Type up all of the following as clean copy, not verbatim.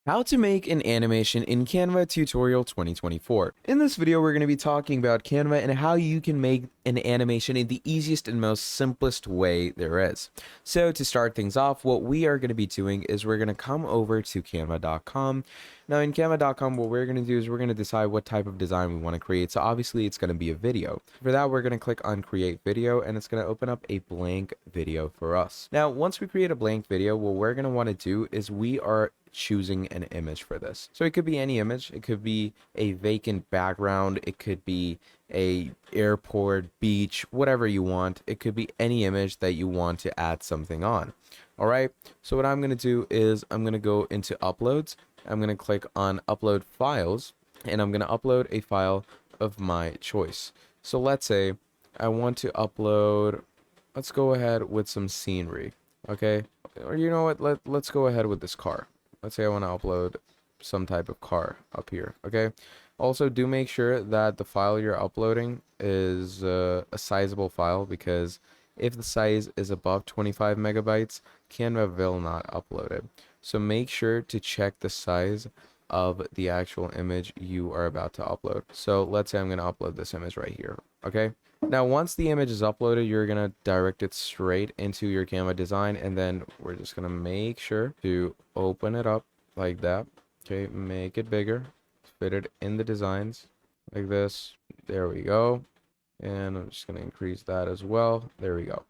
How to make an animation in Canva tutorial 2024. In this video, we're going to be talking about Canva and how you can make an animation in the easiest and most simplest way there is. So to start things off, what we are going to be doing is we're going to come over to canva.com. Now in canva.com, what we're going to do is we're going to decide what type of design we want to create. So obviously it's going to be a video. For that, we're going to click on create video and it's going to open up a blank video for us. Now, once we create a blank video, what we're going to want to do is we are choosing an image for this. So it could be any image. It could be a vacant background. It could be a airport, beach, whatever you want. It could be any image that you want to add something on. All right. So what I'm going to do is I'm going to go into uploads. I'm going to click on upload files and I'm going to upload a file of my choice. So let's say I want to upload, let's go ahead with some scenery. Okay. Or you know what? Let's go ahead with this car. Let's say I want to upload some type of car up here. Okay. Also, do make sure that the file you're uploading is a sizable file, because if the size is above 25 megabytes, Canva will not upload it. So make sure to check the size of the actual image you are about to upload. So let's say I'm going to upload this image right here. Okay. Now, once the image is uploaded, you're going to direct it straight into your Canva design. And then we're just going to make sure to open it up like that. Okay. Make it bigger. Fit it in the designs like this. There we go. And I'm just going to increase that as well. There we go.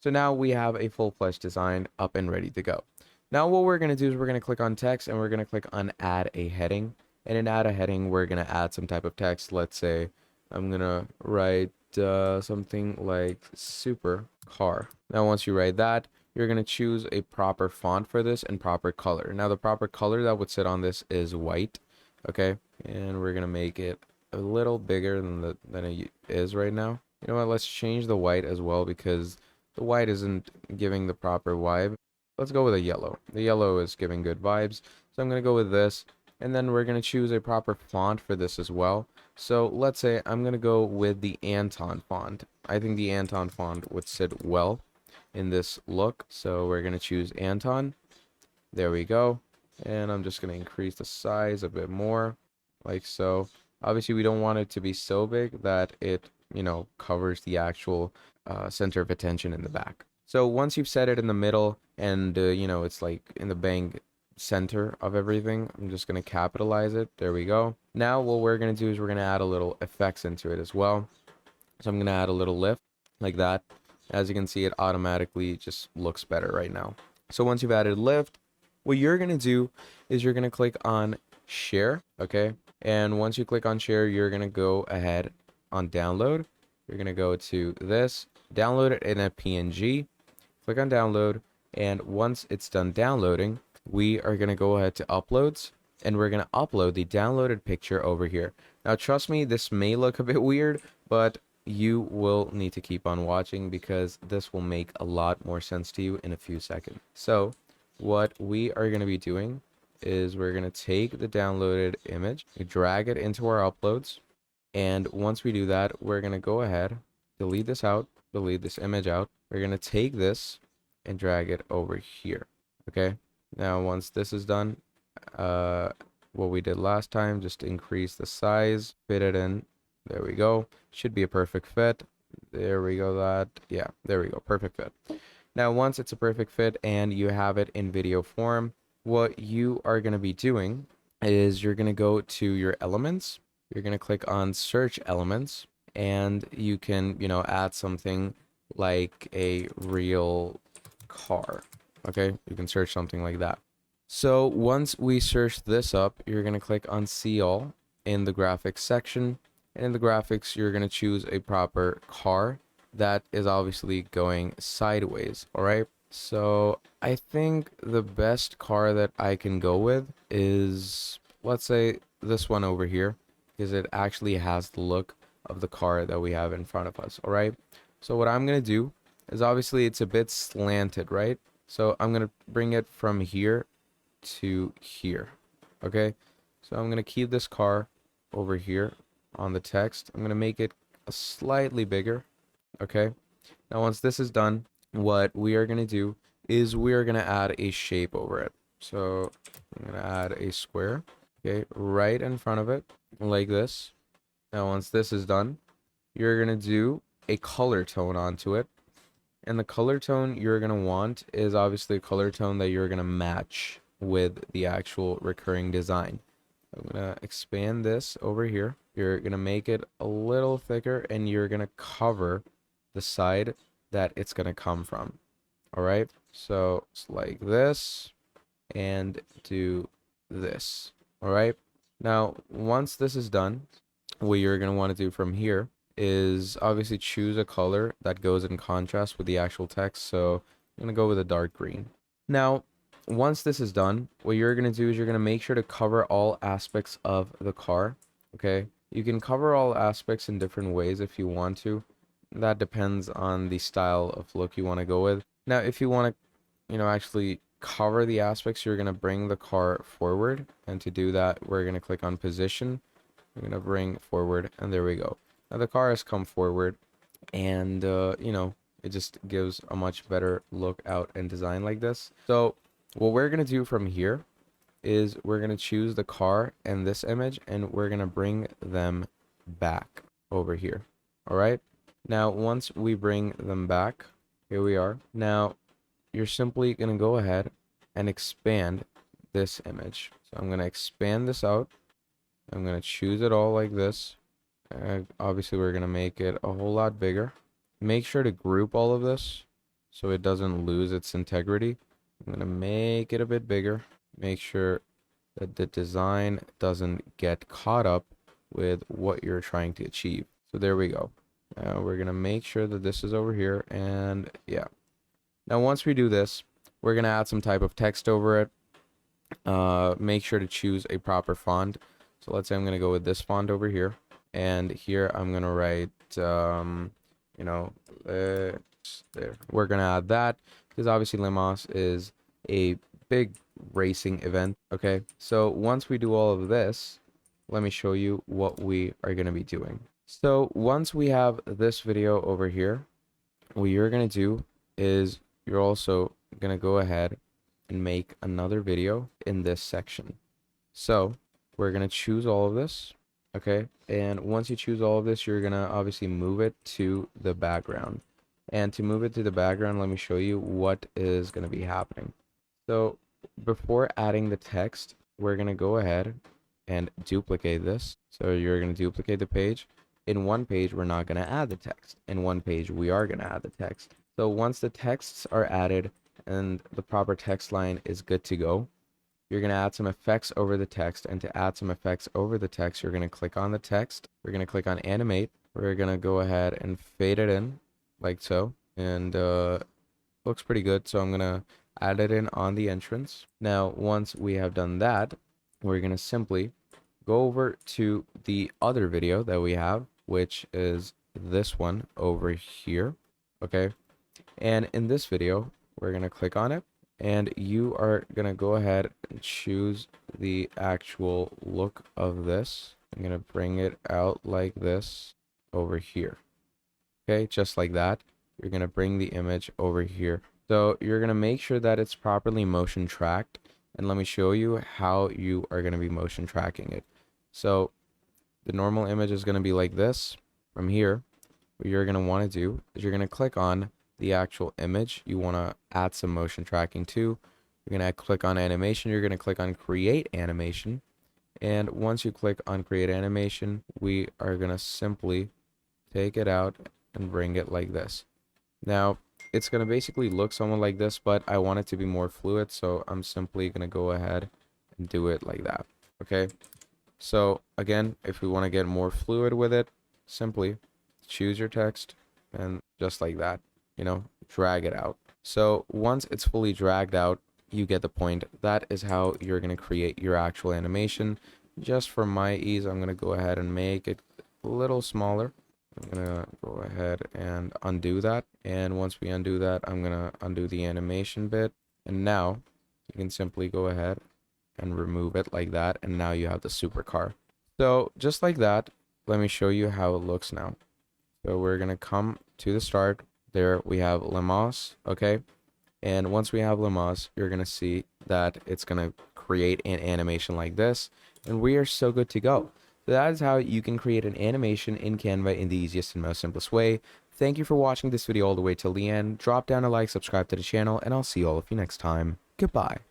So now we have a full-fledged design up and ready to go. Now what we're going to do is we're going to click on text and we're going to click on add a heading. And in add a heading, we're going to add some type of text. Let's say I'm going to write something like super car. Now once you write that, you're going to choose a proper font for this and proper color. Now the proper color that would sit on this is white. Okay. And we're going to make it a little bigger than it is right now. You know what? Let's change the white as well, because the white isn't giving the proper vibe. Let's go with a yellow. The yellow is giving good vibes. So I'm going to go with this. And then we're going to choose a proper font for this as well. So let's say I'm going to go with the Anton font. I think the Anton font would sit well in this look. So we're going to choose Anton. There we go. And I'm just going to increase the size a bit more, like so. Obviously, we don't want it to be so big that it, covers the actual center of attention in the back. So once you've set it in the middle and, it's like in the bang center of everything, I'm just going to capitalize it. There we go. Now what we're going to do is we're going to add a little effects into it as well. So I'm going to add a little lift like that. As you can see, it automatically just looks better right now. So once you've added lift, what you're going to do is you're going to click on share. Okay. And once you click on share, you're going to go ahead on download. You're going to go to this, download it in a PNG, click on download. And once it's done downloading, we are going to go ahead to uploads and we're going to upload the downloaded picture over here. Now, trust me, this may look a bit weird, but you will need to keep on watching because this will make a lot more sense to you in a few seconds. So what we are going to be doing is we're going to take the downloaded image, drag it into our uploads. And once we do that, we're going to go ahead, delete this out, delete this image out. We're going to take this and drag it over here. Okay. Now, once this is done, what we did last time, just increase the size, fit it in. There we go. Should be a perfect fit. There we go. Yeah, there we go. Perfect fit. Now, once it's a perfect fit and you have it in video form, what you are going to be doing is you're going to go to your elements. You're going to click on search elements and you can, add something like a real car. Okay. You can search something like that. So once we search this up, you're going to click on see all in the graphics section. And in the graphics, you're going to choose a proper car that is obviously going sideways. All right. So I think the best car that I can go with is, let's say, this one over here, because it actually has the look of the car that we have in front of us. All right. So what I'm going to do is, obviously it's a bit slanted, right? So I'm going to bring it from here to here. Okay. So I'm going to keep this car over here on the text. I'm going to make it a slightly bigger. Okay. Now, once this is done, what we are going to do is we are going to add a shape over it. So I'm gonna add a square, okay, right in front of it, like this. Now, once this is done, you're gonna do a color tone onto it. And the color tone you're gonna want is obviously a color tone that you're gonna match with the actual recurring design. I'm gonna expand this over here. You're gonna make it a little thicker and you're gonna cover the side that it's gonna come from. All right, so it's like this and do this. All right, now once this is done, what you're gonna want to do from here is obviously choose a color that goes in contrast with the actual text. So I'm gonna go with a dark green. Now, once this is done, what you're gonna do is you're gonna make sure to cover all aspects of the car. Okay, you can cover all aspects in different ways if you want to. That depends on the style of look you want to go with. Now, if you want to, actually cover the aspects, you're gonna bring the car forward, and to do that, we're gonna click on position. We're gonna bring forward, and there we go. Now the car has come forward, and it just gives a much better look out and design like this. So what we're gonna do from here is we're gonna choose the car and this image, and we're gonna bring them back over here. All right. Now once we bring them back, here we are. Now you're simply gonna go ahead and expand this image. So I'm gonna expand this out. I'm going to choose it all like this. Obviously, we're going to make it a whole lot bigger. Make sure to group all of this so it doesn't lose its integrity. I'm going to make it a bit bigger. Make sure that the design doesn't get caught up with what you're trying to achieve. So there we go. Now we're going to make sure that this is over here. And yeah. Now, once we do this, we're going to add some type of text over it. Make sure to choose a proper font. So let's say I'm going to go with this font over here. And here I'm going to write, there. We're going to add that because obviously Le Mans is a big racing event. Okay. So once we do all of this, let me show you what we are going to be doing. So once we have this video over here, what you're going to do is you're also going to go ahead and make another video in this section. So we're going to choose all of this, okay? And once you choose all of this, you're going to obviously move it to the background. And to move it to the background, let me show you what is going to be happening. So before adding the text, we're going to go ahead and duplicate this. So you're going to duplicate the page. In one page, we're not going to add the text. In one page, we are going to add the text. So once the texts are added and the proper text line is good to go, you're going to add some effects over the text. And to add some effects over the text, you're going to click on the text. We're going to click on animate. We're going to go ahead and fade it in like so. And looks pretty good. So I'm going to add it in on the entrance. Now, once we have done that, we're going to simply go over to the other video that we have, which is this one over here. Okay. And in this video, we're going to click on it. And you are going to go ahead and choose the actual look of this. I'm going to bring it out like this over here. Okay, just like that. You're going to bring the image over here. So you're going to make sure that it's properly motion tracked. And let me show you how you are going to be motion tracking it. So the normal image is going to be like this. From here, what you're going to want to do is you're going to click on the actual image you want to add some motion tracking to. You're going to click on animation. You're going to click on create animation. And once you click on create animation, we are going to simply take it out and bring it like this. Now, it's going to basically look somewhat like this, but I want it to be more fluid. So I'm simply going to go ahead and do it like that. Okay. So again, if we want to get more fluid with it, simply choose your text and just like that. Drag it out. So once it's fully dragged out, you get the point. That is how you're going to create your actual animation. Just for my ease, I'm going to go ahead and make it a little smaller. I'm going to go ahead and undo that. And once we undo that, I'm going to undo the animation bit. And now you can simply go ahead and remove it like that. And now you have the supercar. So just like that, let me show you how it looks now. So we're going to come to the start. There we have Le Mans, okay? And once we have Lamos, you're going to see that it's going to create an animation like this, and we are so good to go. So that is how you can create an animation in Canva in the easiest and most simplest way. Thank you for watching this video all the way till the end. Drop down a like, subscribe to the channel, and I'll see all of you next time. Goodbye.